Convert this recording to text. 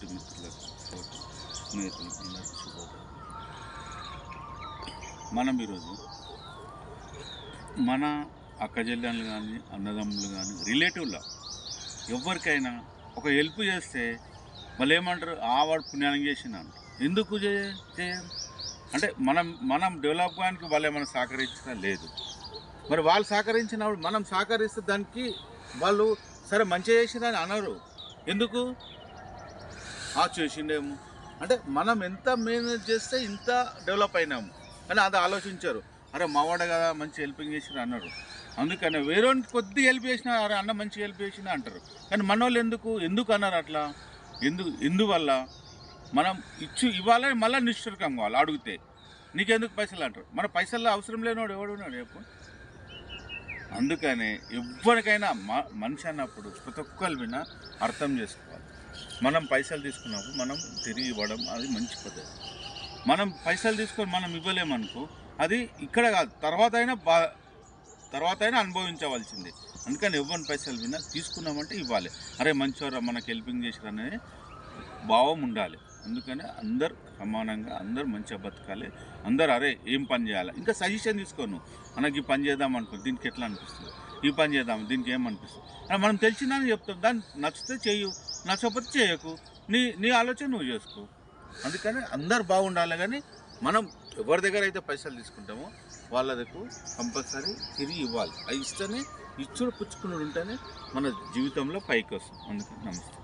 తోటి మిత్రులకు తోటి స్నేహితులకు అందరికీ శుభోదయం. మనం ఈరోజు మన అక్కచెల్లెళ్ళు కానీ అన్నదమ్ములు కానీ రిలేటివ్లో ఎవరికైనా ఒక హెల్ప్ చేస్తే వాళ్ళు ఏమంటారు, వాడు పుణ్యానికి చేసినాను. ఎందుకు చేయరు అంటే మనం డెవలప్ కావడానికి వాళ్ళు ఏమైనా సహకరించడం లేదు. మరి వాళ్ళు సహకరించినప్పుడు మనం సహకరిస్తే దానికి వాళ్ళు సరే మంచిగా చేసిందని అనరు. ఎందుకు చేసిండేమో అంటే మనం ఎంత మేనేజ్ చేస్తే ఇంత డెవలప్ అయినాము కానీ అది ఆలోచించారు. అరే మావాడ కదా మంచి హెల్పింగ్ చేసిన అన్నారు. అందుకని వేరే కొద్ది హెల్ప్ చేసినా అరే అన్న మంచి హెల్ప్ చేసినా అంటారు. కానీ మన వాళ్ళు ఎందుకు అన్నారు అట్లా? ఎందువల్ల మనం ఇవ్వాలని మళ్ళీ నిష్ఠురకం కావాలి. అడిగితే నీకెందుకు పైసలు అంటారు. మన పైసల్లో అవసరం లేనివాడు ఎవడు ఉన్నాడు చెప్పు. అందుకనే ఎవరికైనా మనిషి అన్నప్పుడు ప్రతి ఒక్కరి మీద అర్థం చేసుకోవాలి. మనం పైసలు తీసుకున్నప్పుడు మనం తిరిగి ఇవ్వడం అది మంచి పద్ధతి. మనం పైసలు తీసుకొని మనం ఇవ్వలేమనుకో అది ఇక్కడ కాదు, తర్వాత అయినా అనుభవించవలసిందే. అందుకని ఎవరిని పైసలు విన్నా తీసుకున్నామంటే ఇవ్వాలి. అరే మంచివారా మనకు హెల్పింగ్ చేసిరనే భావం ఉండాలి. అందుకని అందరు సమానంగా అందరు మంచిగా బతకాలి. అందరు అరే ఏం పని చేయాలి ఇంకా సజెషన్ తీసుకోను. మనకి ఈ పని చేద్దాం అనుకో, దీనికి ఎట్లా అనిపిస్తుంది, ఈ పని చేద్దాం దీనికి ఏమనిపిస్తుంది అని మనం తెలిసిందని చెప్తాం. దాన్ని నచ్చితే చేయు, నచ్చకపోతే చేయకు, నీ ఆలోచన నువ్వు చేసుకో. అందుకని అందరు బాగుండాలి. కానీ మనం ఎవరి దగ్గర అయితే పైసలు తీసుకుంటామో వాళ్ళ దగ్గర కంపల్సరీ తిరిగి ఇవ్వాలి. అది ఇస్తేనే ఇచ్చుడు పుచ్చుకున్నాడు ఉంటేనే మన జీవితంలో పైకి వస్తుంది. అందుకని నమస్తే.